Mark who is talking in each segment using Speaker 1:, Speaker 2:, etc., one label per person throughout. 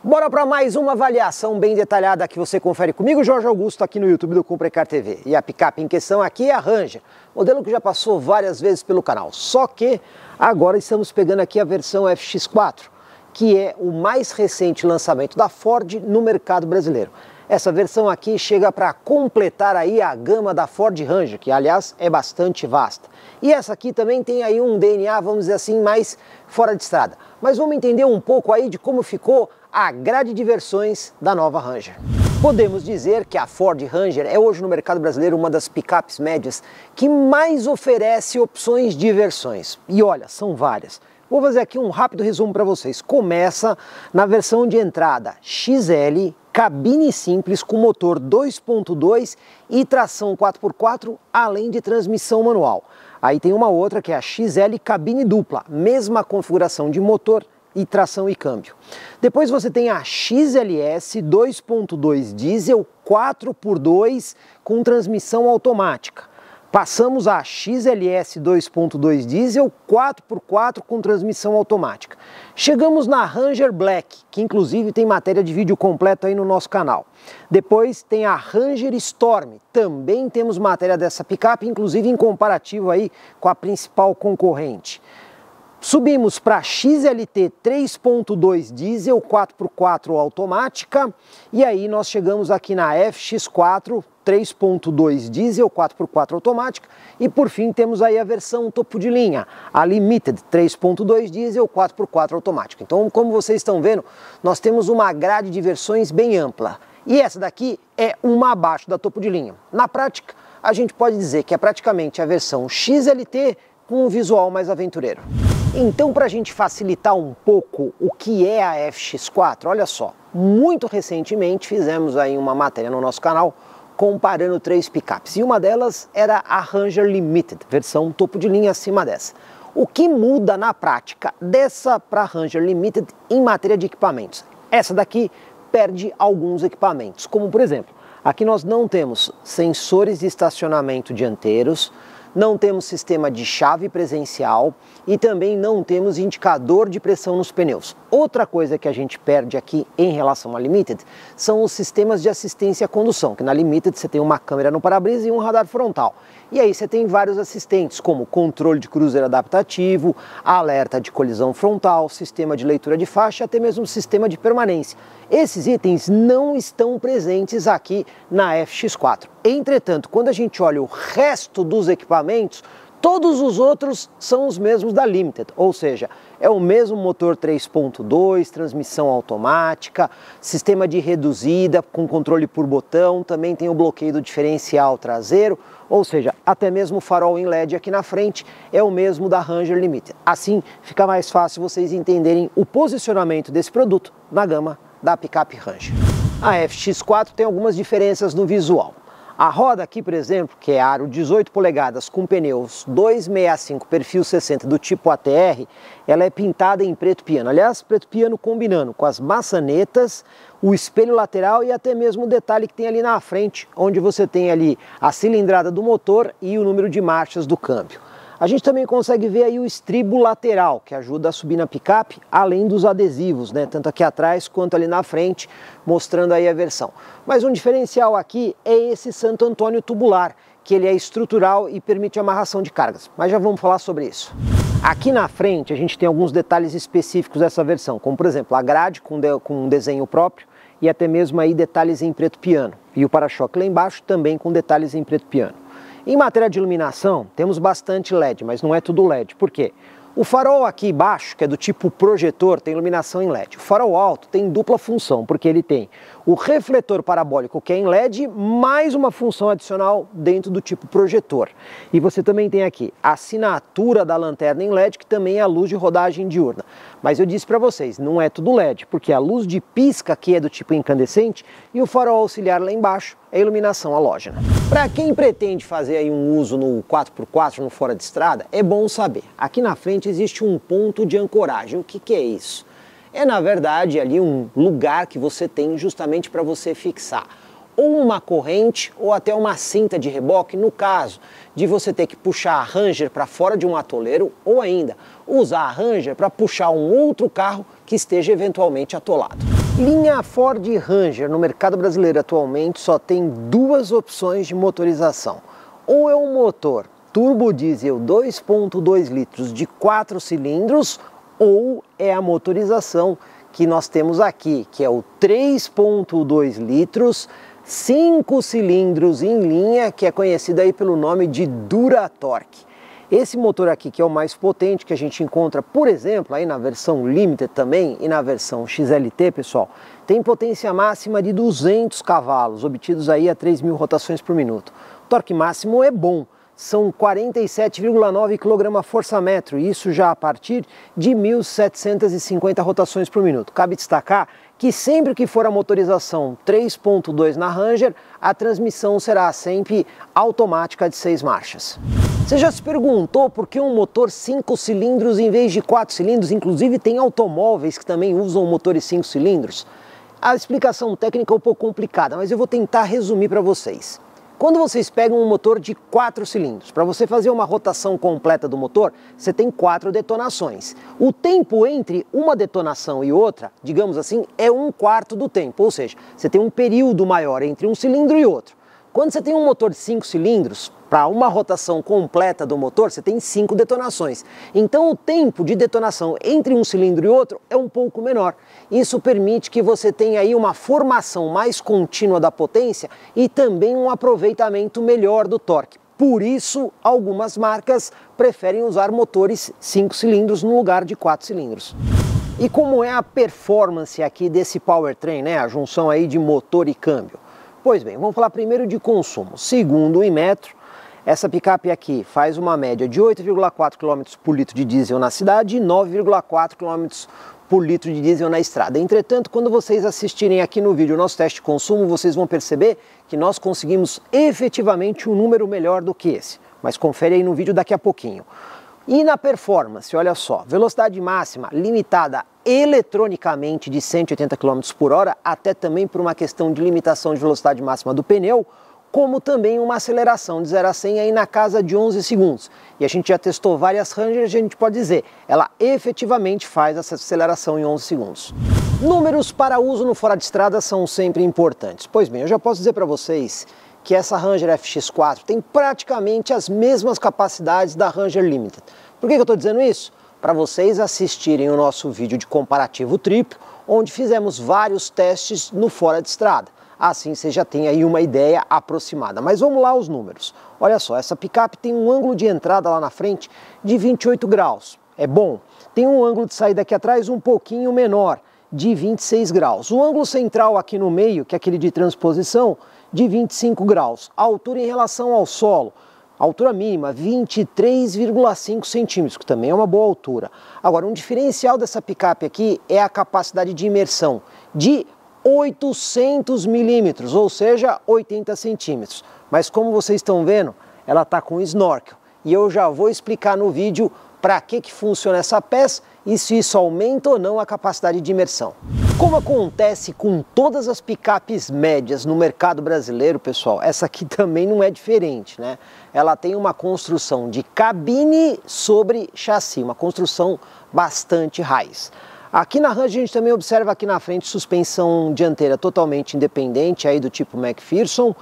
Speaker 1: Bora para mais uma avaliação bem detalhada que você confere comigo, Jorge Augusto, aqui no YouTube do Comprecar TV. E a picape em questão aqui é a Ranger, modelo que já passou várias vezes pelo canal. Só que agora estamos pegando aqui a versão FX4, que é o mais recente lançamento da Ford no mercado brasileiro. Essa versão aqui chega para completar aí a gama da Ford Ranger, que aliás é bastante vasta. E essa aqui também tem aí um DNA, vamos dizer assim, mais fora de estrada. Mas vamos entender um pouco aí de como ficou a grade de versões da nova Ranger. Podemos dizer que a Ford Ranger é hoje no mercado brasileiro uma das picapes médias que mais oferece opções de versões. E olha, são várias. Vou fazer aqui um rápido resumo para vocês. Começa na versão de entrada XL, cabine simples com motor 2.2 e tração 4x4, além de transmissão manual. Aí tem uma outra que é a XL cabine dupla, mesma configuração de motor e tração e câmbio. Depois você tem a XLS 2.2 diesel 4x2 com transmissão automática. Passamos a XLS 2.2 diesel 4x4 com transmissão automática. Chegamos na Ranger Black, que inclusive tem matéria de vídeo completo aí no nosso canal. Depois tem a Ranger Storm, também temos matéria dessa picape, inclusive em comparativo aí com a principal concorrente. Subimos para a XLT 3.2 diesel 4x4 automática e aí nós chegamos aqui na FX4 3.2 diesel 4x4 automática e por fim temos aí a versão topo de linha, a Limited 3.2 diesel 4x4 automática. Então, como vocês estão vendo, nós temos uma grade de versões bem ampla e essa daqui é uma abaixo da topo de linha. Na prática, a gente pode dizer que é praticamente a versão XLT com um visual mais aventureiro. Então, para a gente facilitar um pouco o que é a FX4, olha só, muito recentemente fizemos aí uma matéria no nosso canal comparando três picapes, e uma delas era a Ranger Limited, versão topo de linha acima dessa. O que muda na prática dessa para a Ranger Limited em matéria de equipamentos? Essa daqui perde alguns equipamentos, como por exemplo, aqui nós não temos sensores de estacionamento dianteiros, não temos sistema de chave presencial e também não temos indicador de pressão nos pneus. Outra coisa que a gente perde aqui em relação à Limited são os sistemas de assistência à condução, que na Limited você tem uma câmera no para-brisa e um radar frontal. E aí você tem vários assistentes, como controle de cruzeiro adaptativo, alerta de colisão frontal, sistema de leitura de faixa, até mesmo sistema de permanência. Esses itens não estão presentes aqui na FX4. Entretanto, quando a gente olha o resto dos equipamentos, todos os outros são os mesmos da Limited, ou seja, é o mesmo motor 3.2, transmissão automática, sistema de reduzida com controle por botão, também tem o bloqueio do diferencial traseiro, ou seja, até mesmo o farol em LED aqui na frente é o mesmo da Ranger Limited. Assim fica mais fácil vocês entenderem o posicionamento desse produto na gama da picape Ranger. A FX4 tem algumas diferenças no visual. A roda aqui, por exemplo, que é aro 18 polegadas com pneus 265 perfil 60 do tipo ATR, ela é pintada em preto piano. Aliás, preto piano combinando com as maçanetas, o espelho lateral e até mesmo o detalhe que tem ali na frente, onde você tem ali a cilindrada do motor e o número de marchas do câmbio. A gente também consegue ver aí o estribo lateral, que ajuda a subir na picape, além dos adesivos, né? Tanto aqui atrás quanto ali na frente, mostrando aí a versão. Mas um diferencial aqui é esse Santo Antônio tubular, que ele é estrutural e permite amarração de cargas. Mas já vamos falar sobre isso. Aqui na frente a gente tem alguns detalhes específicos dessa versão, como por exemplo a grade com um desenho próprio e até mesmo aí detalhes em preto piano. E o para-choque lá embaixo também com detalhes em preto piano. Em matéria de iluminação, temos bastante LED, mas não é tudo LED. Por quê? O farol aqui embaixo, que é do tipo projetor, tem iluminação em LED. O farol alto tem dupla função, porque ele tem o refletor parabólico, que é em LED, mais uma função adicional dentro do tipo projetor. E você também tem aqui a assinatura da lanterna em LED, que também é a luz de rodagem diurna. Mas eu disse para vocês, não é tudo LED, porque a luz de pisca aqui é do tipo incandescente e o farol auxiliar lá embaixo é iluminação halógena. Para quem pretende fazer aí um uso no 4x4, no fora de estrada, é bom saber. Aqui na frente existe um ponto de ancoragem. O que é isso? É, na verdade, ali um lugar que você tem justamente para você fixar ou uma corrente ou até uma cinta de reboque, no caso de você ter que puxar a Ranger para fora de um atoleiro ou ainda usar a Ranger para puxar um outro carro que esteja eventualmente atolado. Linha Ford Ranger no mercado brasileiro atualmente só tem duas opções de motorização. Ou é um motor turbo diesel 2.2 litros de 4 cilindros, ou é a motorização que nós temos aqui, que é o 3.2 litros, 5 cilindros em linha, que é conhecido aí pelo nome de Duratorque. Esse motor aqui, que é o mais potente, que a gente encontra, por exemplo, aí na versão Limited também e na versão XLT, pessoal, tem potência máxima de 200 cavalos, obtidos aí a 3.000 rotações por minuto. O torque máximo é bom, são 47,9 kgfm, isso já a partir de 1.750 rotações por minuto. Cabe destacar que sempre que for a motorização 3.2 na Ranger, a transmissão será sempre automática de 6 marchas. Você já se perguntou por que um motor 5 cilindros em vez de 4 cilindros? Inclusive tem automóveis que também usam motores 5 cilindros. A explicação técnica é um pouco complicada, mas eu vou tentar resumir para vocês. Quando vocês pegam um motor de 4 cilindros, para você fazer uma rotação completa do motor, você tem 4 detonações. O tempo entre uma detonação e outra, digamos assim, é 1/4 do tempo, ou seja, você tem um período maior entre um cilindro e outro. Quando você tem um motor de 5 cilindros, para uma rotação completa do motor, você tem 5 detonações. Então o tempo de detonação entre um cilindro e outro é um pouco menor. Isso permite que você tenha aí uma formação mais contínua da potência e também um aproveitamento melhor do torque. Por isso, algumas marcas preferem usar motores 5 cilindros no lugar de 4 cilindros. E como é a performance aqui desse powertrain, né? A junção aí de motor e câmbio? Pois bem, vamos falar primeiro de consumo. Segundo o Inmetro, essa picape aqui faz uma média de 8,4 km por litro de diesel na cidade e 9,4 km por litro de diesel na estrada. Entretanto, quando vocês assistirem aqui no vídeo o nosso teste de consumo, vocês vão perceber que nós conseguimos efetivamente um número melhor do que esse. Mas confere aí no vídeo daqui a pouquinho. E na performance, olha só, velocidade máxima limitada eletronicamente de 180 km por hora, até também por uma questão de limitação de velocidade máxima do pneu, como também uma aceleração de 0 a 100 aí na casa de 11 segundos. E a gente já testou várias Rangers, a gente pode dizer, ela efetivamente faz essa aceleração em 11 segundos. Números para uso no fora de estrada são sempre importantes. Pois bem, eu já posso dizer para vocês que essa Ranger FX4 tem praticamente as mesmas capacidades da Ranger Limited. Por que eu estou dizendo isso? Para vocês assistirem o nosso vídeo de comparativo triplo, onde fizemos vários testes no fora de estrada. Assim você já tem aí uma ideia aproximada. Mas vamos lá aos números. Olha só, essa picape tem um ângulo de entrada lá na frente de 28 graus. É bom. Tem um ângulo de saída aqui atrás um pouquinho menor, de 26 graus. O ângulo central aqui no meio, que é aquele de transposição, de 25 graus. A altura em relação ao solo, altura mínima, 23,5 centímetros, que também é uma boa altura. Agora, um diferencial dessa picape aqui é a capacidade de imersão de 800 milímetros, ou seja, 80 centímetros. Mas como vocês estão vendo, ela está com snorkel. E eu já vou explicar no vídeo para que funciona essa peça e se isso aumenta ou não a capacidade de imersão. Como acontece com todas as picapes médias no mercado brasileiro, pessoal, essa aqui também não é diferente, né? Ela tem uma construção de cabine sobre chassi, uma construção bastante raiz. Aqui na Ranger a gente também observa aqui na frente suspensão dianteira totalmente independente, aí do tipo McPherson,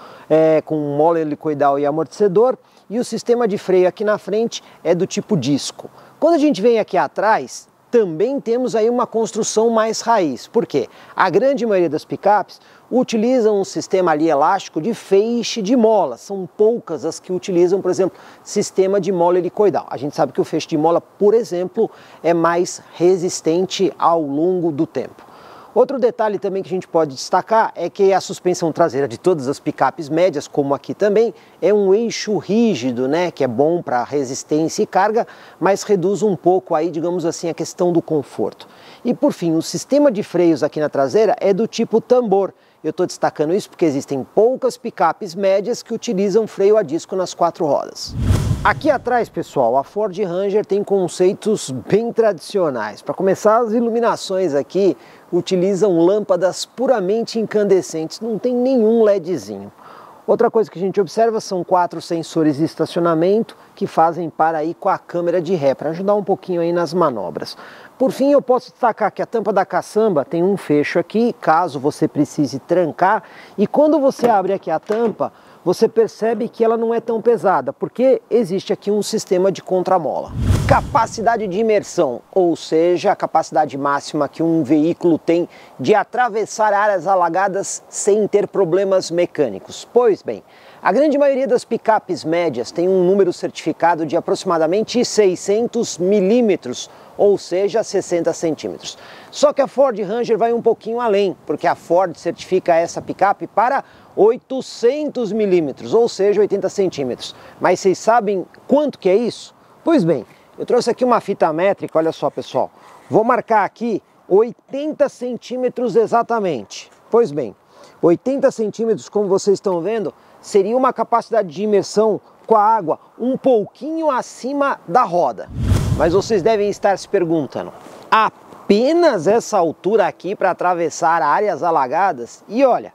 Speaker 1: com mola helicoidal e amortecedor, e o sistema de freio aqui na frente é do tipo disco. Quando a gente vem aqui atrás, também temos aí uma construção mais raiz. Por quê? A grande maioria das picapes utilizam um sistema ali elástico de feixe de mola. São poucas as que utilizam, por exemplo, sistema de mola helicoidal. A gente sabe que o feixe de mola, por exemplo, é mais resistente ao longo do tempo. Outro detalhe também que a gente pode destacar é que a suspensão traseira de todas as picapes médias, como aqui também, é um eixo rígido, né, que é bom para resistência e carga, mas reduz um pouco aí, digamos assim, a questão do conforto. E por fim, o sistema de freios aqui na traseira é do tipo tambor. Eu estou destacando isso porque existem poucas picapes médias que utilizam freio a disco nas 4 rodas. Aqui atrás, pessoal, a Ford Ranger tem conceitos bem tradicionais. Para começar, as iluminações aqui utilizam lâmpadas puramente incandescentes, não tem nenhum LEDzinho. Outra coisa que a gente observa são 4 sensores de estacionamento que fazem par aí com a câmera de ré, para ajudar um pouquinho aí nas manobras. Por fim, eu posso destacar que a tampa da caçamba tem um fecho aqui, caso você precise trancar, e quando você abre aqui a tampa, você percebe que ela não é tão pesada, porque existe aqui um sistema de contramola. Capacidade de imersão, ou seja, a capacidade máxima que um veículo tem de atravessar áreas alagadas sem ter problemas mecânicos. Pois bem, a grande maioria das picapes médias tem um número certificado de aproximadamente 600 milímetros, ou seja, 60 centímetros. Só que a Ford Ranger vai um pouquinho além, porque a Ford certifica essa picape para 800 milímetros, ou seja, 80 centímetros. Mas vocês sabem quanto que é isso? Pois bem, eu trouxe aqui uma fita métrica, olha só pessoal, vou marcar aqui 80 centímetros exatamente. Pois bem, 80 centímetros, como vocês estão vendo, seria uma capacidade de imersão com a água um pouquinho acima da roda. Mas vocês devem estar se perguntando, apenas essa altura aqui para atravessar áreas alagadas? E olha,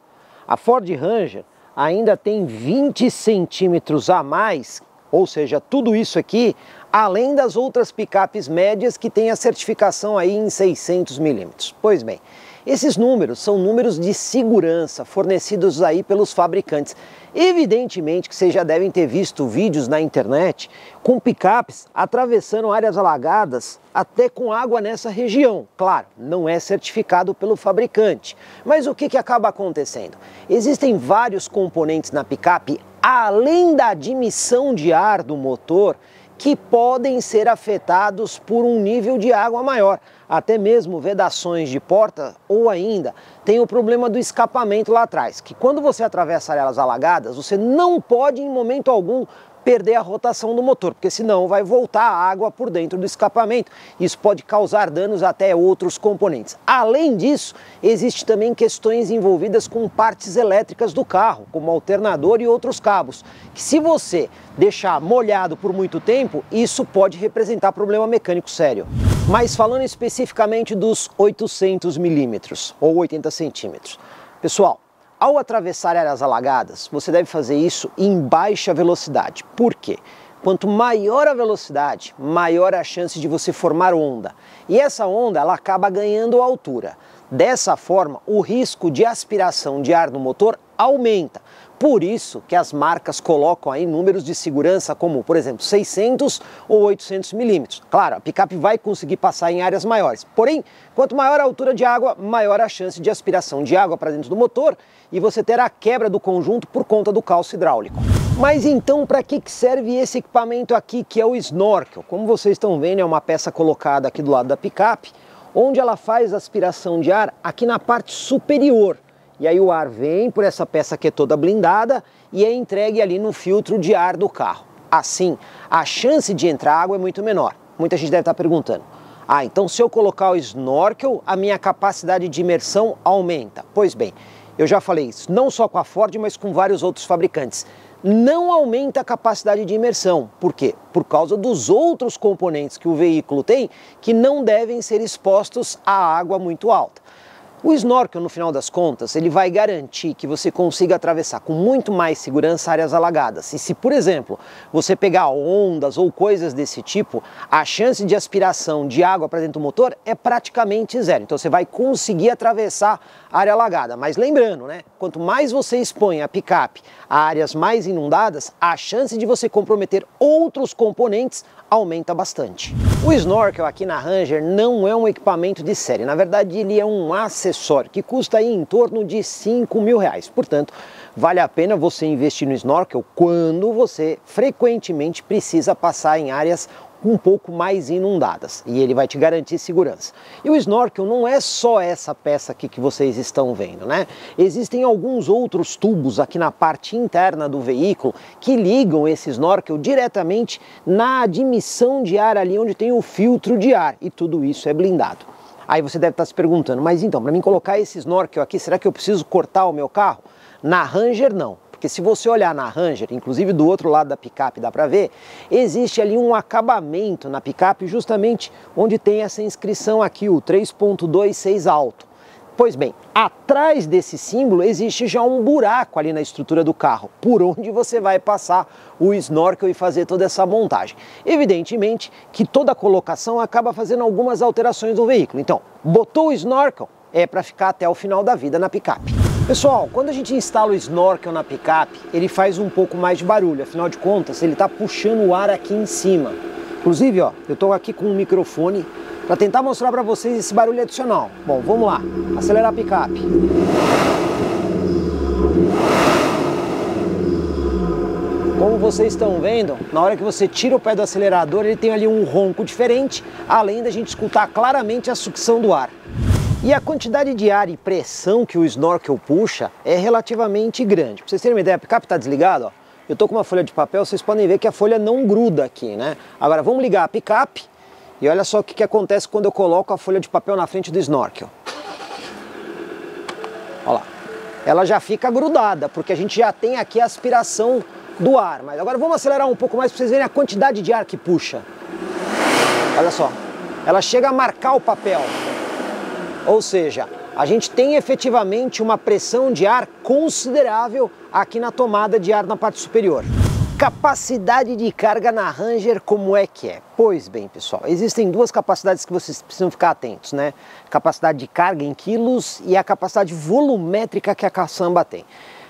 Speaker 1: a Ford Ranger ainda tem 20 centímetros a mais, ou seja, tudo isso aqui, além das outras picapes médias que têm a certificação aí em 600 milímetros. Pois bem, esses números são números de segurança fornecidos aí pelos fabricantes. Evidentemente que vocês já devem ter visto vídeos na internet com picapes atravessando áreas alagadas até com água nessa região. Claro, não é certificado pelo fabricante. Mas o que acaba acontecendo? Existem vários componentes na picape, além da admissão de ar do motor, que podem ser afetados por um nível de água maior, até mesmo vedações de porta, ou ainda tem o problema do escapamento lá atrás, que quando você atravessa áreas alagadas, você não pode em momento algum perder a rotação do motor, porque senão vai voltar a água por dentro do escapamento. Isso pode causar danos até outros componentes. Além disso, existe também questões envolvidas com partes elétricas do carro, como alternador e outros cabos, que se você deixar molhado por muito tempo, isso pode representar problema mecânico sério. Mas falando especificamente dos 800 milímetros ou 80 centímetros, pessoal, ao atravessar áreas alagadas, você deve fazer isso em baixa velocidade. Por quê? Quanto maior a velocidade, maior a chance de você formar onda. E essa onda, ela acaba ganhando altura. Dessa forma, o risco de aspiração de ar no motor aumenta. Por isso que as marcas colocam aí números de segurança como, por exemplo, 600 ou 800 milímetros. Claro, a picape vai conseguir passar em áreas maiores. Porém, quanto maior a altura de água, maior a chance de aspiração de água para dentro do motor e você terá a quebra do conjunto por conta do calço hidráulico. Mas então, para que serve esse equipamento aqui, que é o snorkel? Como vocês estão vendo, é uma peça colocada aqui do lado da picape, onde ela faz aspiração de ar aqui na parte superior. E aí o ar vem por essa peça que é toda blindada e é entregue ali no filtro de ar do carro. Assim, a chance de entrar água é muito menor. Muita gente deve estar perguntando, então se eu colocar o snorkel, a minha capacidade de imersão aumenta. Pois bem, eu já falei isso, não só com a Ford, mas com vários outros fabricantes. Não aumenta a capacidade de imersão. Por quê? Por causa dos outros componentes que o veículo tem que não devem ser expostos à água muito alta. O snorkel, no final das contas, ele vai garantir que você consiga atravessar com muito mais segurança áreas alagadas. E se, por exemplo, você pegar ondas ou coisas desse tipo, a chance de aspiração de água para dentro do motor é praticamente zero. Então você vai conseguir atravessar a área alagada. Mas lembrando, né? Quanto mais você expõe a picape a áreas mais inundadas, a chance de você comprometer outros componentes aumenta bastante. O snorkel aqui na Ranger não é um equipamento de série, na verdade ele é um acessório que custa aí em torno de R$5.000. Portanto, vale a pena você investir no snorkel quando você frequentemente precisa passar em áreas um pouco mais inundadas e ele vai te garantir segurança. E o snorkel não é só essa peça aqui que vocês estão vendo, né? Existem alguns outros tubos aqui na parte interna do veículo que ligam esse snorkel diretamente na admissão de ar ali onde tem o filtro de ar e tudo isso é blindado. Aí você deve estar se perguntando, mas então, para mim colocar esse snorkel aqui, será que eu preciso cortar o meu carro? Na Ranger não. Porque se você olhar na Ranger, inclusive do outro lado da picape dá para ver, existe ali um acabamento na picape justamente onde tem essa inscrição aqui, o 3.26 alto. Pois bem, atrás desse símbolo existe já um buraco ali na estrutura do carro, por onde você vai passar o snorkel e fazer toda essa montagem. Evidentemente que toda colocação acaba fazendo algumas alterações no veículo. Então, botou o snorkel, é para ficar até o final da vida na picape. Pessoal, quando a gente instala o snorkel na picape, ele faz um pouco mais de barulho, afinal de contas, ele está puxando o ar aqui em cima. Inclusive, ó, eu estou aqui com um microfone para tentar mostrar para vocês esse barulho adicional. Bom, vamos lá, acelerar a picape. Como vocês estão vendo, na hora que você tira o pé do acelerador, ele tem ali um ronco diferente, além da gente escutar claramente a sucção do ar. E a quantidade de ar e pressão que o snorkel puxa é relativamente grande. Para vocês terem uma ideia, a picape está desligada, ó. Eu estou com uma folha de papel, vocês podem ver que a folha não gruda aqui, né? Agora vamos ligar a picape e olha só o que acontece quando eu coloco a folha de papel na frente do snorkel. Olha lá, ela já fica grudada, porque a gente já tem aqui a aspiração do ar. Mas agora vamos acelerar um pouco mais para vocês verem a quantidade de ar que puxa. Olha só, ela chega a marcar o papel. Ou seja, a gente tem efetivamente uma pressão de ar considerável aqui na tomada de ar na parte superior. Capacidade de carga na Ranger, como é que é? Pois bem, pessoal, existem duas capacidades que vocês precisam ficar atentos, né? Capacidade de carga em quilos e a capacidade volumétrica que a caçamba tem.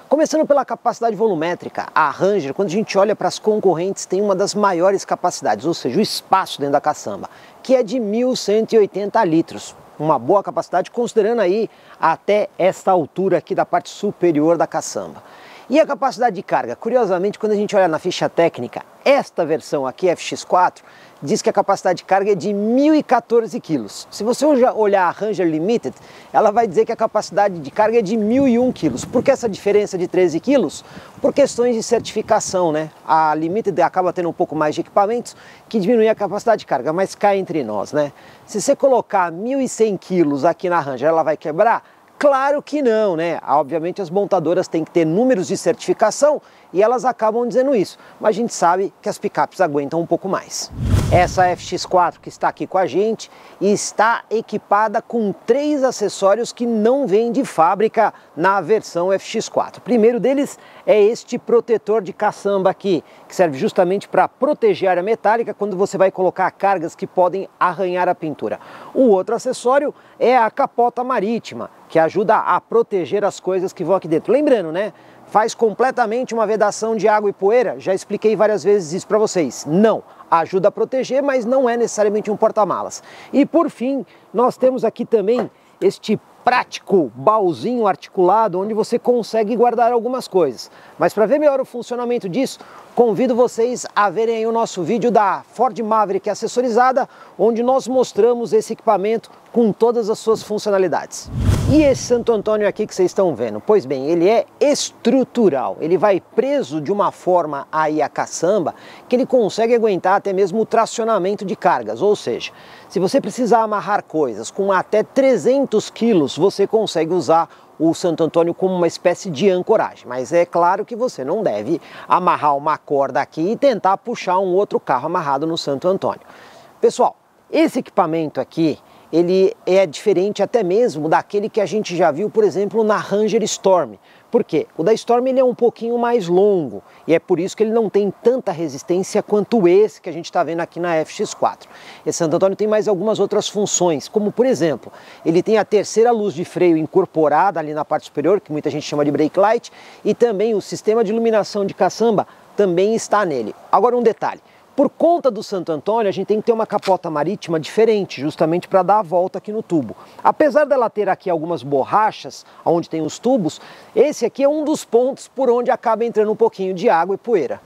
Speaker 1: Começando pela capacidade volumétrica, a Ranger, quando a gente olha para as concorrentes, tem uma das maiores capacidades, ou seja, o espaço dentro da caçamba, que é de 1.180 litros. Uma boa capacidade, considerando aí até esta altura aqui da parte superior da caçamba. E a capacidade de carga, curiosamente, quando a gente olha na ficha técnica, esta versão aqui, FX4, diz que a capacidade de carga é de 1.014 kg. Se você olhar a Ranger Limited, ela vai dizer que a capacidade de carga é de 1.001 kg. Por que essa diferença de 13 kg? Por questões de certificação, né? A Limited acaba tendo um pouco mais de equipamentos que diminuem a capacidade de carga, mas cá entre nós, né? Se você colocar 1.100 kg aqui na Ranger, ela vai quebrar? Claro que não, né? Obviamente as montadoras têm que ter números de certificação e elas acabam dizendo isso, mas a gente sabe que as picapes aguentam um pouco mais. Essa FX4 que está aqui com a gente está equipada com 3 acessórios que não vêm de fábrica na versão FX4. O primeiro deles é este protetor de caçamba aqui, que serve justamente para proteger a área metálica quando você vai colocar cargas que podem arranhar a pintura. O outro acessório é a capota marítima, que ajuda a proteger as coisas que vão aqui dentro. Lembrando, né? Faz completamente uma vedação de água e poeira, já expliquei várias vezes isso para vocês. Não, ajuda a proteger, mas não é necessariamente um porta-malas. E por fim, nós temos aqui também este prático baúzinho articulado, onde você consegue guardar algumas coisas. Mas para ver melhor o funcionamento disso, convido vocês a verem aí o nosso vídeo da Ford Maverick Acessorizada, onde nós mostramos esse equipamento com todas as suas funcionalidades. E esse Santo Antônio aqui que vocês estão vendo? Pois bem, ele é estrutural, ele vai preso de uma forma aí a caçamba que ele consegue aguentar até mesmo o tracionamento de cargas, ou seja, se você precisar amarrar coisas com até 300 quilos, você consegue usar o Santo Antônio como uma espécie de ancoragem, mas é claro que você não deve amarrar uma corda aqui e tentar puxar um outro carro amarrado no Santo Antônio. Pessoal, esse equipamento aqui, ele é diferente até mesmo daquele que a gente já viu, por exemplo, na Ranger Storm. Por quê? O da Storm ele é um pouquinho mais longo e é por isso que ele não tem tanta resistência quanto esse que a gente está vendo aqui na FX4. Esse Santo Antônio tem mais algumas outras funções, como por exemplo, ele tem a terceira luz de freio incorporada ali na parte superior, que muita gente chama de brake light, e também o sistema de iluminação de caçamba também está nele. Agora um detalhe. Por conta do Santo Antônio, a gente tem que ter uma capota marítima diferente, justamente para dar a volta aqui no tubo. Apesar dela ter aqui algumas borrachas, onde tem os tubos, esse aqui é um dos pontos por onde acaba entrando um pouquinho de água e poeira.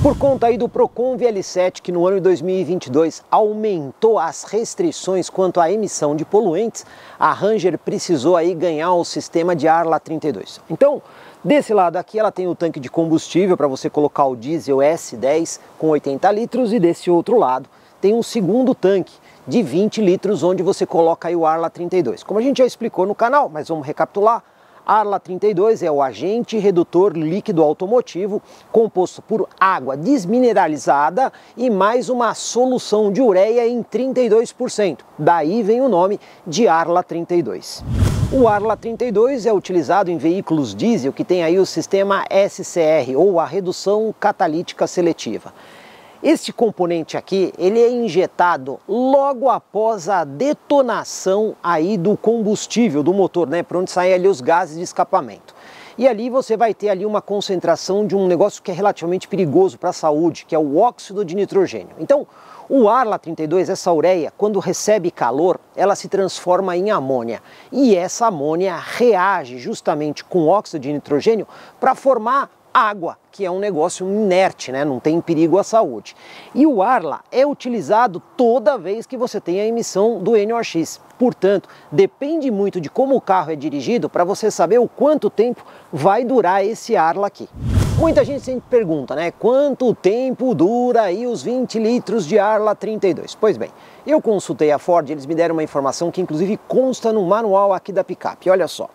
Speaker 1: Por conta aí do Procon VL7, que no ano de 2022 aumentou as restrições quanto à emissão de poluentes, a Ranger precisou aí ganhar o sistema de Arla 32. Então, desse lado aqui ela tem o tanque de combustível para você colocar o diesel S10 com 80 litros e desse outro lado tem um segundo tanque de 20 litros onde você coloca aí o Arla 32. Como a gente já explicou no canal, mas vamos recapitular, Arla 32 é o agente redutor líquido automotivo composto por água desmineralizada e mais uma solução de ureia em 32%. Daí vem o nome de Arla 32. O Arla 32 é utilizado em veículos diesel que tem aí o sistema SCR, ou a redução catalítica seletiva. Este componente aqui, ele é injetado logo após a detonação aí do combustível do motor, né, por onde saem ali os gases de escapamento. E ali você vai ter ali uma concentração de um negócio que é relativamente perigoso para a saúde, que é o óxido de nitrogênio. Então, o Arla 32, essa ureia, quando recebe calor, ela se transforma em amônia. E essa amônia reage justamente com óxido de nitrogênio para formar água, que é um negócio inerte, né? Não tem perigo à saúde. E o Arla é utilizado toda vez que você tem a emissão do NOx. Portanto, depende muito de como o carro é dirigido para você saber o quanto tempo vai durar esse Arla aqui. Muita gente sempre pergunta, né? Quanto tempo dura aí os 20 litros de Arla 32? Pois bem, eu consultei a Ford e eles me deram uma informação que inclusive consta no manual aqui da picape. Olha só.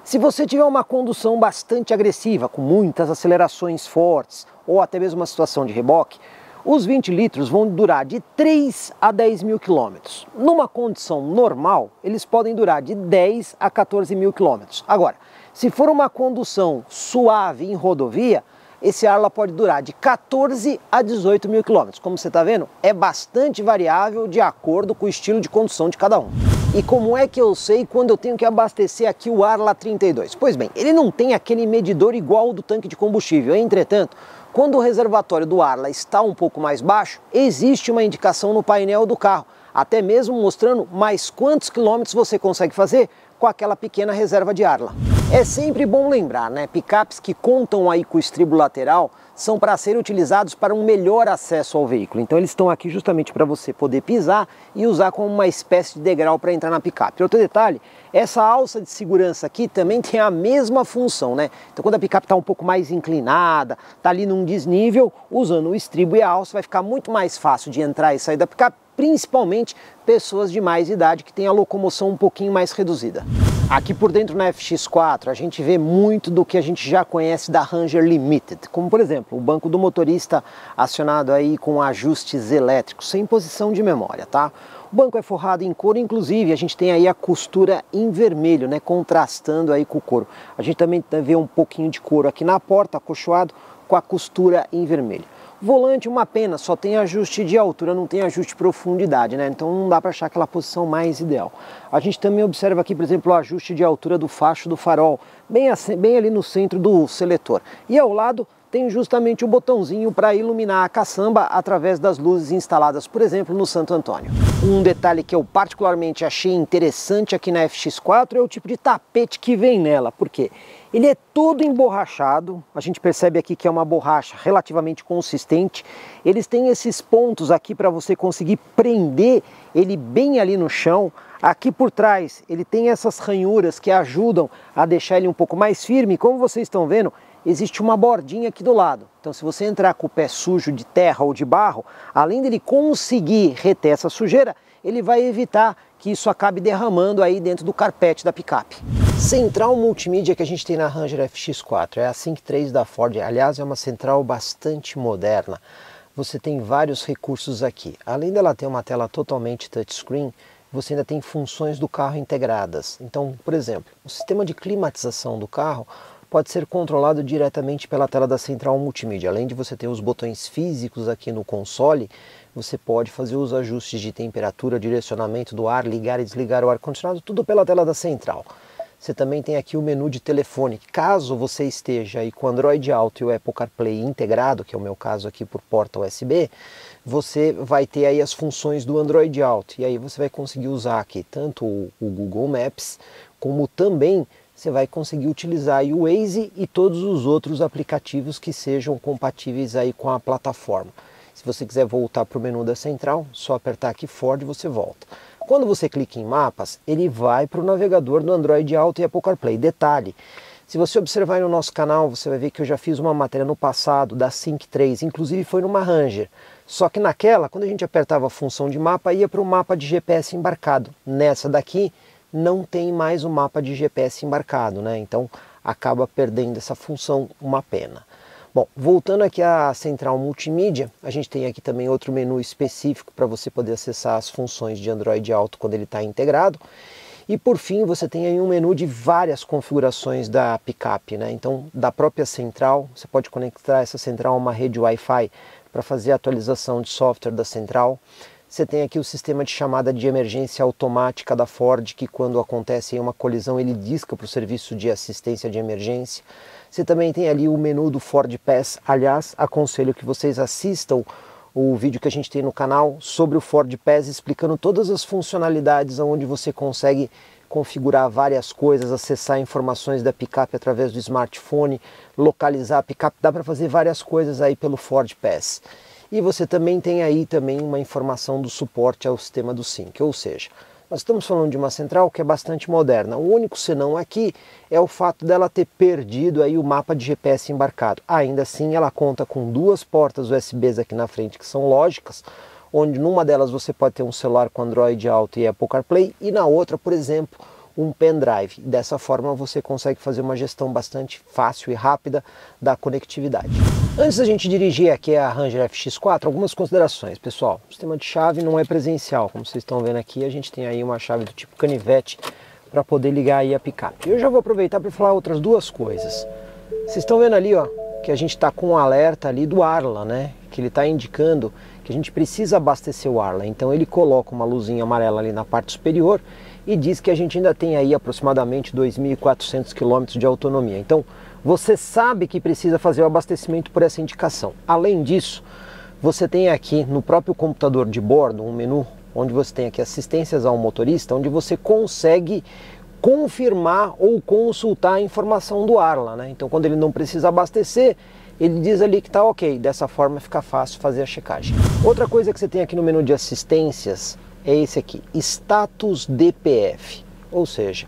Speaker 1: Se você tiver uma condução bastante agressiva, com muitas acelerações fortes, ou até mesmo uma situação de reboque, os 20 litros vão durar de 3 a 10 mil quilômetros. Numa condição normal, eles podem durar de 10 a 14 mil quilômetros. Agora, se for uma condução suave em rodovia, esse Arla pode durar de 14 a 18 mil quilômetros. Como você está vendo, é bastante variável de acordo com o estilo de condução de cada um. E como é que eu sei quando eu tenho que abastecer aqui o Arla 32? Pois bem, ele não tem aquele medidor igual ao do tanque de combustível. Entretanto, quando o reservatório do Arla está um pouco mais baixo, existe uma indicação no painel do carro, até mesmo mostrando mais quantos quilômetros você consegue fazer com aquela pequena reserva de Arla. É sempre bom lembrar, né? Picapes que contam aí com o estribo lateral são para serem utilizados para um melhor acesso ao veículo. Então eles estão aqui justamente para você poder pisar e usar como uma espécie de degrau para entrar na picape. Outro detalhe, essa alça de segurança aqui também tem a mesma função, né? Então quando a picape está um pouco mais inclinada, está ali num desnível, usando o estribo e a alça vai ficar muito mais fácil de entrar e sair da picape, principalmente pessoas de mais idade que têm a locomoção um pouquinho mais reduzida. Aqui por dentro na FX4 a gente vê muito do que a gente já conhece da Ranger Limited, como por exemplo o banco do motorista acionado aí com ajustes elétricos, sem posição de memória, tá? O banco é forrado em couro, inclusive a gente tem aí a costura em vermelho, né, contrastando aí com o couro. A gente também vê um pouquinho de couro aqui na porta, acolchoado com a costura em vermelho. Volante, uma pena, só tem ajuste de altura, não tem ajuste de profundidade, né? Então não dá para achar aquela posição mais ideal. A gente também observa aqui, por exemplo, o ajuste de altura do facho do farol, bem ali no centro do seletor. E ao lado tem justamente o botãozinho para iluminar a caçamba através das luzes instaladas, por exemplo, no Santo Antônio. Um detalhe que eu particularmente achei interessante aqui na FX4 é o tipo de tapete que vem nela, porque ele é todo emborrachado, a gente percebe aqui que é uma borracha relativamente consistente. Eles têm esses pontos aqui para você conseguir prender ele bem ali no chão. Aqui por trás ele tem essas ranhuras que ajudam a deixar ele um pouco mais firme. Como vocês estão vendo, existe uma bordinha aqui do lado. Então se você entrar com o pé sujo de terra ou de barro, além dele conseguir reter essa sujeira, ele vai evitar que isso acabe derramando aí dentro do carpete da picape. Central multimídia que a gente tem na Ranger FX4 é a Sync 3 da Ford. Aliás, é uma central bastante moderna. Você tem vários recursos aqui. Além dela ter uma tela totalmente touchscreen, você ainda tem funções do carro integradas. Então, por exemplo, o sistema de climatização do carro pode ser controlado diretamente pela tela da central multimídia. Além de você ter os botões físicos aqui no console, você pode fazer os ajustes de temperatura, direcionamento do ar, ligar e desligar o ar-condicionado, tudo pela tela da central. Você também tem aqui o menu de telefone. Caso você esteja aí com o Android Auto e o Apple CarPlay integrado, que é o meu caso aqui por porta USB, você vai ter aí as funções do Android Auto. E aí você vai conseguir usar aqui tanto o Google Maps, como também você vai conseguir utilizar aí o Waze e todos os outros aplicativos que sejam compatíveis aí com a plataforma. Se você quiser voltar para o menu da central, só apertar aqui Ford e você volta. Quando você clica em mapas, ele vai para o navegador do Android Auto e Apple CarPlay. Detalhe, se você observar aí no nosso canal, você vai ver que eu já fiz uma matéria no passado da Sync 3, inclusive foi numa Ranger. Só que naquela, quando a gente apertava a função de mapa, ia para o mapa de GPS embarcado. Nessa daqui, não tem mais o mapa de GPS embarcado, né? Então acaba perdendo essa função, uma pena. Bom, voltando aqui à central multimídia, a gente tem aqui também outro menu específico para você poder acessar as funções de Android Auto quando ele está integrado. E por fim, você tem aí um menu de várias configurações da picape, né? Então, da própria central, você pode conectar essa central a uma rede Wi-Fi para fazer a atualização de software da central. Você tem aqui o sistema de chamada de emergência automática da Ford, que quando acontece uma colisão ele disca para o serviço de assistência de emergência. Você também tem ali o menu do Ford Pass. Aliás, aconselho que vocês assistam o vídeo que a gente tem no canal sobre o Ford Pass, explicando todas as funcionalidades onde você consegue configurar várias coisas, acessar informações da picape através do smartphone, localizar a picape, dá para fazer várias coisas aí pelo Ford Pass. E você também tem aí também uma informação do suporte ao sistema do SYNC, ou seja, nós estamos falando de uma central que é bastante moderna. O único senão aqui é o fato dela ter perdido aí o mapa de GPS embarcado. Ainda assim, ela conta com duas portas USBs aqui na frente que são lógicas, onde numa delas você pode ter um celular com Android Auto e Apple CarPlay, e na outra, por exemplo, um pendrive. Dessa forma você consegue fazer uma gestão bastante fácil e rápida da conectividade. Antes da gente dirigir aqui a Ranger FX4, algumas considerações. Pessoal, o sistema de chave não é presencial, como vocês estão vendo aqui, a gente tem aí uma chave do tipo canivete para poder ligar aí a picape. Eu já vou aproveitar para falar outras duas coisas. Vocês estão vendo ali, ó, que a gente está com um alerta ali do Arla, né? Que ele está indicando que a gente precisa abastecer o Arla. Então ele coloca uma luzinha amarela ali na parte superior e diz que a gente ainda tem aí aproximadamente 2.400 km de autonomia. Então você sabe que precisa fazer o abastecimento por essa indicação. Além disso, você tem aqui no próprio computador de bordo um menu onde você tem aqui assistências ao motorista, onde você consegue confirmar ou consultar a informação do Arla, né? Então quando ele não precisa abastecer, ele diz ali que está ok, dessa forma fica fácil fazer a checagem. Outra coisa que você tem aqui no menu de assistências é esse aqui, Status DPF, ou seja,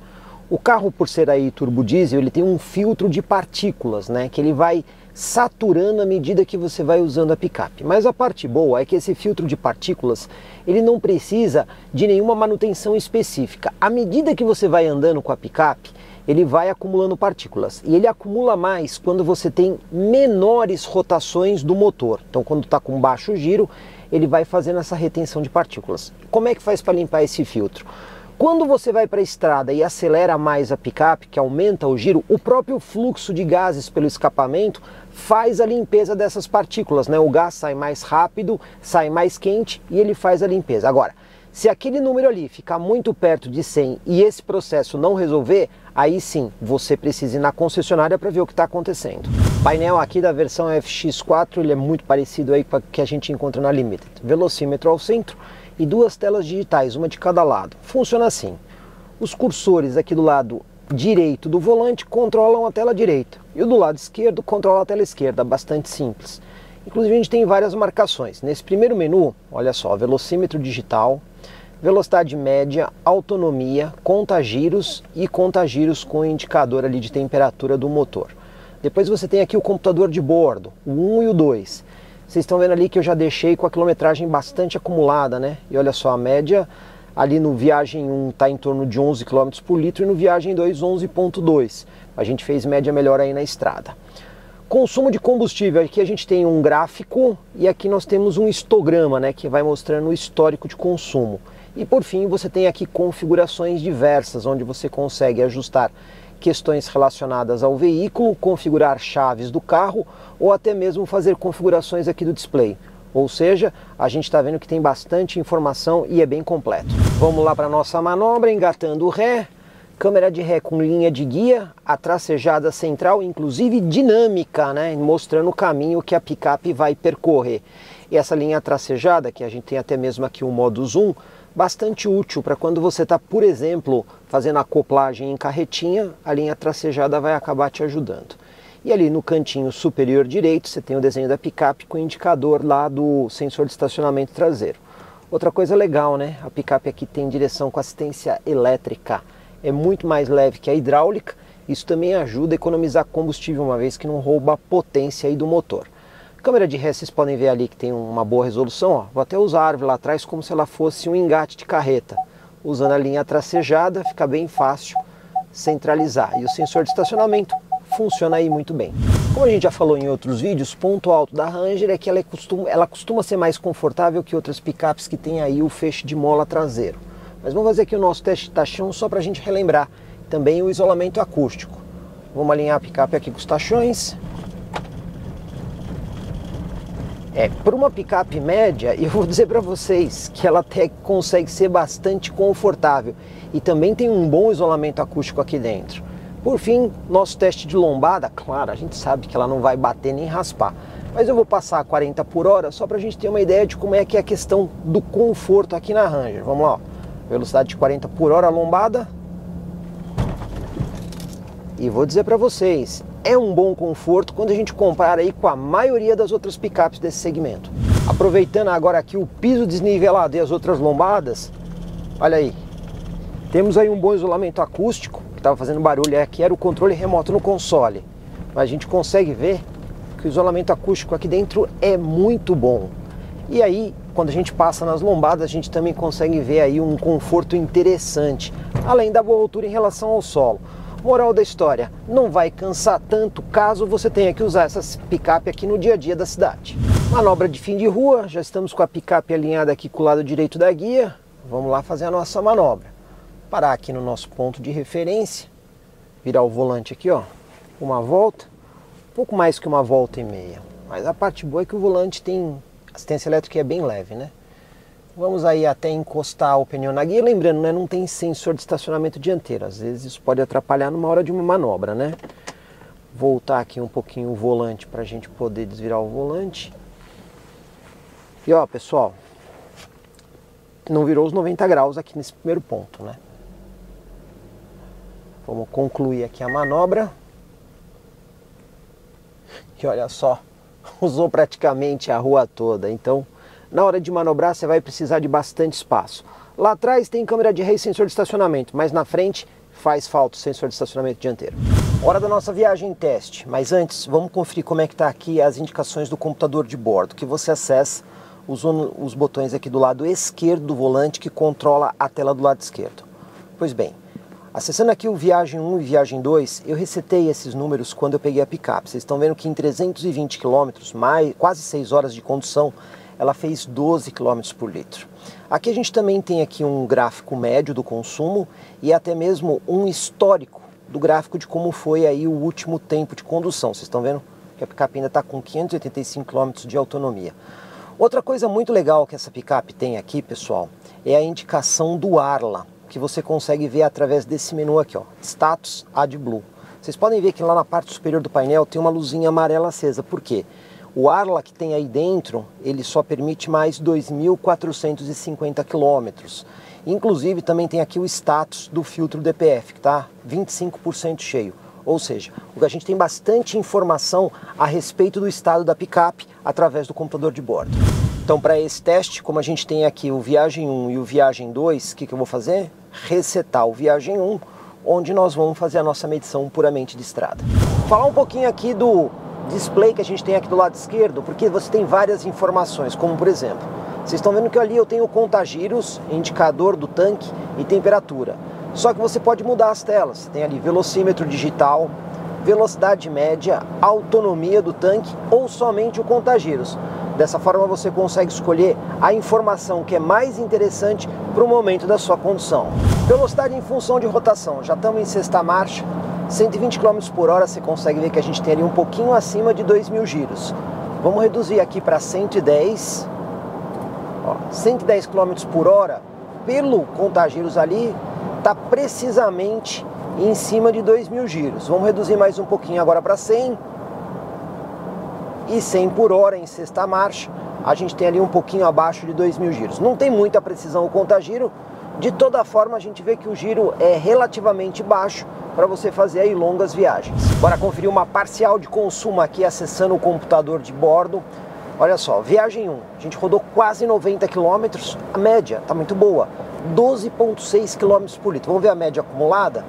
Speaker 1: o carro, por ser aí turbo diesel, ele tem um filtro de partículas, né, que ele vai saturando à medida que você vai usando a picape. Mas a parte boa é que esse filtro de partículas, ele não precisa de nenhuma manutenção específica. À medida que você vai andando com a picape, ele vai acumulando partículas. E ele acumula mais quando você tem menores rotações do motor. Então quando está com baixo giro, ele vai fazendo essa retenção de partículas. Como é que faz para limpar esse filtro? Quando você vai para a estrada e acelera mais a picape, que aumenta o giro, o próprio fluxo de gases pelo escapamento faz a limpeza dessas partículas, né? O gás sai mais rápido, sai mais quente e ele faz a limpeza. Agora, se aquele número ali ficar muito perto de 100 e esse processo não resolver, aí sim você precisa ir na concessionária para ver o que está acontecendo. O painel aqui da versão FX4 ele é muito parecido aí com o que a gente encontra na Limited. Velocímetro ao centro e duas telas digitais, uma de cada lado. Funciona assim: os cursores aqui do lado direito do volante controlam a tela direita e o do lado esquerdo controla a tela esquerda, bastante simples. Inclusive a gente tem várias marcações. Nesse primeiro menu, olha só, velocímetro digital, velocidade média, autonomia, conta-giros e conta-giros com o indicador ali de temperatura do motor. Depois você tem aqui o computador de bordo, o 1 e o 2. Vocês estão vendo ali que eu já deixei com a quilometragem bastante acumulada, né? E olha só, a média ali no viagem 1 está em torno de 11 km por litro e no viagem 2, 11,2. A gente fez média melhor aí na estrada. Consumo de combustível, aqui a gente tem um gráfico e aqui nós temos um histograma, né? Que vai mostrando o histórico de consumo. E por fim você tem aqui configurações diversas, onde você consegue ajustar questões relacionadas ao veículo, configurar chaves do carro ou até mesmo fazer configurações aqui do display. Ou seja, a gente está vendo que tem bastante informação e é bem completo. Vamos lá para a nossa manobra, engatando o ré, câmera de ré com linha de guia, a tracejada central, inclusive dinâmica, né, mostrando o caminho que a picape vai percorrer. E essa linha tracejada, que a gente tem até mesmo aqui o modo zoom, bastante útil para quando você está, por exemplo, fazendo acoplagem em carretinha, a linha tracejada vai acabar te ajudando. E ali no cantinho superior direito você tem o desenho da picape com o indicador lá do sensor de estacionamento traseiro. Outra coisa legal, né? A picape aqui tem direção com assistência elétrica. É muito mais leve que a hidráulica. Isso também ajuda a economizar combustível, uma vez que não rouba a potência aí do motor. Câmera de ré, vocês podem ver ali que tem uma boa resolução, ó. Vou até usar a árvore lá atrás como se ela fosse um engate de carreta. Usando a linha tracejada fica bem fácil centralizar. E o sensor de estacionamento funciona aí muito bem. Como a gente já falou em outros vídeos, o ponto alto da Ranger é que ela costuma ser mais confortável que outras picapes que tem aí o feixe de mola traseiro. Mas vamos fazer aqui o nosso teste de tachão só para a gente relembrar. Também o isolamento acústico. Vamos alinhar a picape aqui com os tachões. Por uma picape média, eu vou dizer para vocês que ela até consegue ser bastante confortável. E também tem um bom isolamento acústico aqui dentro. Por fim, nosso teste de lombada, claro, a gente sabe que ela não vai bater nem raspar. Mas eu vou passar a 40 por hora só para a gente ter uma ideia de como é que é a questão do conforto aqui na Ranger. Vamos lá, ó. Velocidade de 40 por hora, lombada. E vou dizer para vocês, é um bom conforto quando a gente compara aí com a maioria das outras picapes desse segmento. Aproveitando agora aqui o piso desnivelado e as outras lombadas, olha aí. Temos aí um bom isolamento acústico, que estava fazendo barulho aqui, era o controle remoto no console. Mas a gente consegue ver que o isolamento acústico aqui dentro é muito bom. E aí, quando a gente passa nas lombadas, a gente também consegue ver aí um conforto interessante, além da boa altura em relação ao solo. Moral da história, não vai cansar tanto caso você tenha que usar essa picape aqui no dia a dia da cidade. Manobra de fim de rua, já estamos com a picape alinhada aqui com o lado direito da guia. Vamos lá fazer a nossa manobra. Parar aqui no nosso ponto de referência, virar o volante aqui, ó, uma volta, pouco mais que uma volta e meia. Mas a parte boa é que o volante tem assistência elétrica que é bem leve, né? Vamos aí até encostar o pneu na guia, lembrando, né, não tem sensor de estacionamento dianteiro, às vezes isso pode atrapalhar numa hora de uma manobra, né? Voltar aqui um pouquinho o volante para a gente poder desvirar o volante. E ó, pessoal, não virou os 90 graus aqui nesse primeiro ponto, né? Vamos concluir aqui a manobra. E olha só, usou praticamente a rua toda, então na hora de manobrar você vai precisar de bastante espaço. Lá atrás tem câmera de ré e sensor de estacionamento, mas na frente faz falta o sensor de estacionamento dianteiro. Hora da nossa viagem em teste, mas antes vamos conferir como é que está aqui as indicações do computador de bordo, que você acessa usando os botões aqui do lado esquerdo do volante que controla a tela do lado esquerdo. Pois bem, acessando aqui o Viagem 1 e Viagem 2, eu resetei esses números quando eu peguei a picape. Vocês estão vendo que em 320 km, quase 6 horas de condução, ela fez 12 km por litro. Aqui a gente também tem aqui um gráfico médio do consumo e até mesmo um histórico do gráfico de como foi aí o último tempo de condução. Vocês estão vendo que a picape ainda está com 585 km de autonomia. Outra coisa muito legal que essa picape tem aqui, pessoal, é a indicação do Arla, que você consegue ver através desse menu aqui, ó, Status AdBlue. Vocês podem ver que lá na parte superior do painel tem uma luzinha amarela acesa. Por quê? O Arla que tem aí dentro, ele só permite mais 2.450 km. Inclusive também tem aqui o status do filtro DPF, que está 25% cheio. Ou seja, a gente tem bastante informação a respeito do estado da picape através do computador de bordo. Então, para esse teste, como a gente tem aqui o Viagem 1 e o Viagem 2, o que eu vou fazer? Resetar o Viagem 1, onde nós vamos fazer a nossa medição puramente de estrada. Falar um pouquinho aqui do display que a gente tem aqui do lado esquerdo, porque você tem várias informações, como por exemplo, vocês estão vendo que ali eu tenho o contagiros, indicador do tanque e temperatura. Só que você pode mudar as telas, tem ali velocímetro digital, velocidade média, autonomia do tanque ou somente o contagiros. Dessa forma você consegue escolher a informação que é mais interessante para o momento da sua condução. Velocidade em função de rotação, já estamos em sexta marcha, 120 km por hora, você consegue ver que a gente tem ali um pouquinho acima de 2.000 giros. Vamos reduzir aqui para 110, ó, 110 km por hora, pelo contagiros ali, está precisamente em cima de 2.000 giros. Vamos reduzir mais um pouquinho agora para 100, e 100 por hora em sexta marcha, a gente tem ali um pouquinho abaixo de 2.000 giros. Não tem muita precisão o contagiro, de toda forma a gente vê que o giro é relativamente baixo para você fazer aí longas viagens. Bora conferir uma parcial de consumo aqui acessando o computador de bordo. Olha só, Viagem 1, a gente rodou quase 90 km, a média está muito boa, 12,6 km por litro. Vamos ver a média acumulada?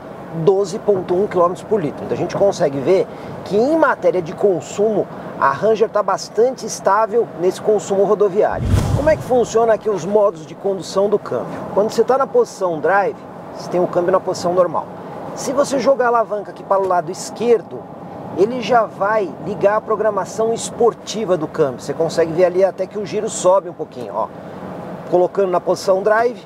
Speaker 1: 12,1 km por litro. Então a gente consegue ver que em matéria de consumo a Ranger está bastante estável nesse consumo rodoviário. Como é que funciona aqui os modos de condução do câmbio? Quando você está na posição drive, você tem o câmbio na posição normal. Se você jogar a alavanca aqui para o lado esquerdo, ele já vai ligar a programação esportiva do câmbio. Você consegue ver ali até que o giro sobe um pouquinho, ó. Colocando na posição drive,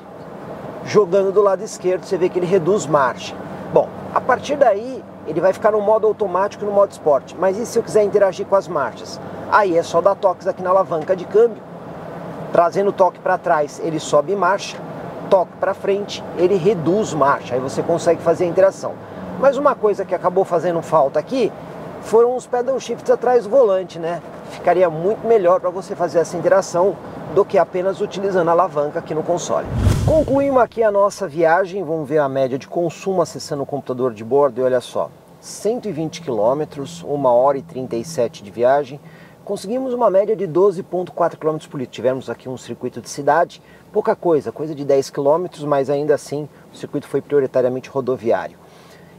Speaker 1: jogando do lado esquerdo, você vê que ele reduz marcha. Bom, a partir daí ele vai ficar no modo automático e no modo esporte. Mas e se eu quiser interagir com as marchas? Aí é só dar toques aqui na alavanca de câmbio, trazendo o toque para trás, ele sobe marcha, toque para frente, ele reduz marcha, aí você consegue fazer a interação. Mas uma coisa que acabou fazendo falta aqui foram os pedal shifts atrás do volante, né? Ficaria muito melhor para você fazer essa interação do que apenas utilizando a alavanca aqui no console. Concluímos aqui a nossa viagem, vamos ver a média de consumo acessando o computador de bordo e olha só, 120 km, 1 hora e 37 de viagem, conseguimos uma média de 12,4 km por litro. Tivemos aqui um circuito de cidade, pouca coisa de 10 km, mas ainda assim o circuito foi prioritariamente rodoviário.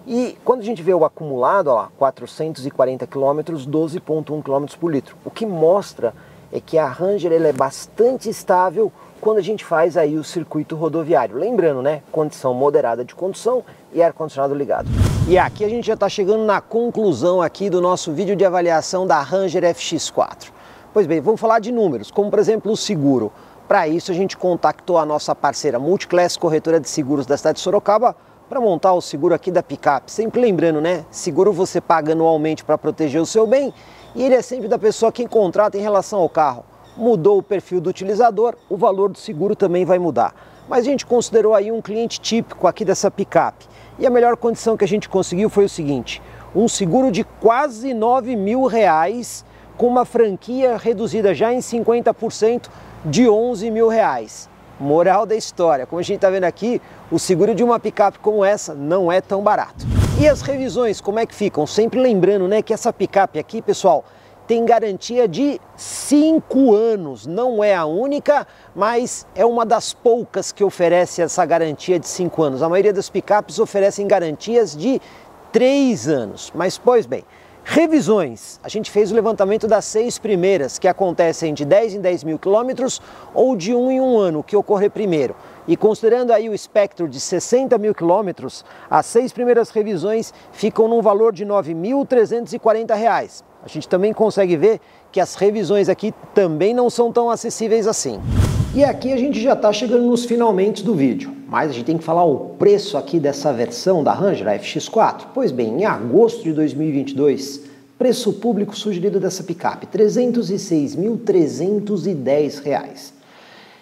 Speaker 1: E quando a gente vê o acumulado, ó, 440 km, 12,1 km por litro. O que mostra é que a Ranger ela é bastante estável quando a gente faz aí o circuito rodoviário. Lembrando, né, condição moderada de condução e ar-condicionado ligado. E aqui a gente já está chegando na conclusão aqui do nosso vídeo de avaliação da Ranger FX4. Pois bem, vamos falar de números, como por exemplo o seguro. Para isso a gente contactou a nossa parceira Multiclass, corretora de seguros da cidade de Sorocaba, para montar o seguro aqui da picape. Sempre lembrando, né, seguro você paga anualmente para proteger o seu bem e ele é sempre da pessoa que contrata em relação ao carro. Mudou o perfil do utilizador, o valor do seguro também vai mudar. Mas a gente considerou aí um cliente típico aqui dessa picape. E a melhor condição que a gente conseguiu foi o seguinte, um seguro de quase R$9 mil, com uma franquia reduzida já em 50% de R$11 mil. Moral da história, como a gente está vendo aqui, o seguro de uma picape como essa não é tão barato. E as revisões, como é que ficam? Sempre lembrando, né, que essa picape aqui, pessoal, tem garantia de 5 anos. Não é a única, mas é uma das poucas que oferece essa garantia de 5 anos. A maioria das picapes oferecem garantias de 3 anos. Mas, pois bem, revisões. A gente fez o levantamento das 6 primeiras, que acontecem de 10 em 10 mil quilômetros ou de 1 em 1 ano, o que ocorrer primeiro. E considerando aí o espectro de 60 mil quilômetros, as 6 primeiras revisões ficam num valor de R$ 9.340. A gente também consegue ver que as revisões aqui também não são tão acessíveis assim. E aqui a gente já está chegando nos finalmente do vídeo, mas a gente tem que falar o preço aqui dessa versão da Ranger, a FX4. Pois bem, em agosto de 2022, preço público sugerido dessa picape, R$ 306.310.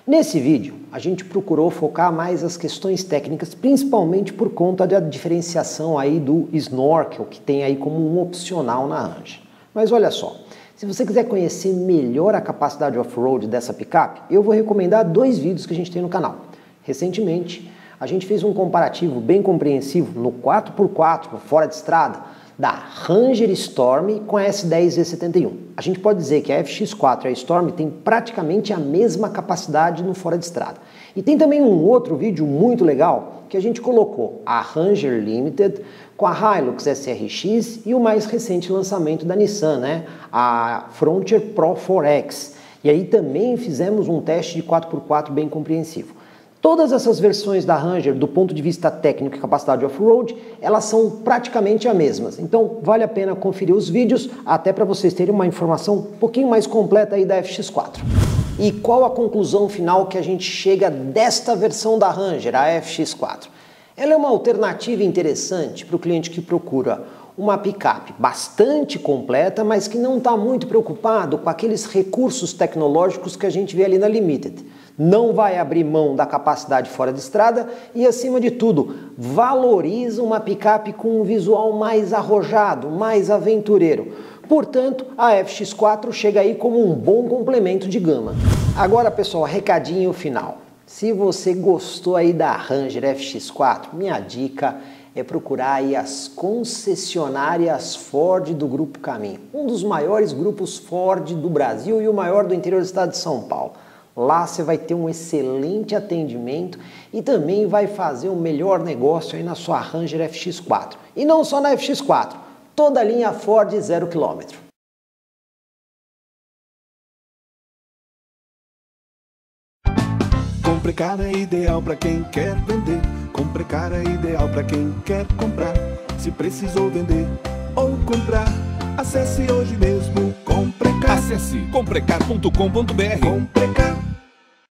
Speaker 1: Nesse vídeo, a gente procurou focar mais as questões técnicas, principalmente por conta da diferenciação aí do snorkel, que tem aí como um opcional na Ranger. Mas olha só, se você quiser conhecer melhor a capacidade off-road dessa picape, eu vou recomendar 2 vídeos que a gente tem no canal. Recentemente, a gente fez um comparativo bem compreensivo no 4x4, no fora de estrada, da Ranger Storm com a S10 V71. A gente pode dizer que a FX4 e a Storm têm praticamente a mesma capacidade no fora de estrada. E tem também um outro vídeo muito legal que a gente colocou a Ranger Limited com a Hilux SRX e o mais recente lançamento da Nissan, né? A Frontier Pro 4X. E aí também fizemos um teste de 4x4 bem compreensivo. Todas essas versões da Ranger, do ponto de vista técnico e capacidade off-road, elas são praticamente as mesmas. Então vale a pena conferir os vídeos, até para vocês terem uma informação um pouquinho mais completa aí da FX4. E qual a conclusão final que a gente chega desta versão da Ranger, a FX4? Ela é uma alternativa interessante para o cliente que procura uma picape bastante completa, mas que não está muito preocupado com aqueles recursos tecnológicos que a gente vê ali na Limited. Não vai abrir mão da capacidade fora de estrada e, acima de tudo, valoriza uma picape com um visual mais arrojado, mais aventureiro. Portanto, a FX4 chega aí como um bom complemento de gama. Agora, pessoal, recadinho final. Se você gostou aí da Ranger FX4, minha dica é procurar aí as concessionárias Ford do Grupo Caminho, um dos maiores grupos Ford do Brasil e o maior do interior do estado de São Paulo. Lá você vai ter um excelente atendimento e também vai fazer o melhor negócio aí na sua Ranger FX4. E não só na FX4, toda a linha Ford 0 km.
Speaker 2: Comprecar é ideal para quem quer vender. Comprecar é ideal para quem quer comprar. Se precisou vender ou comprar, acesse hoje mesmo Comprecar.
Speaker 3: Acesse comprecar.com.br.
Speaker 2: Comprecar.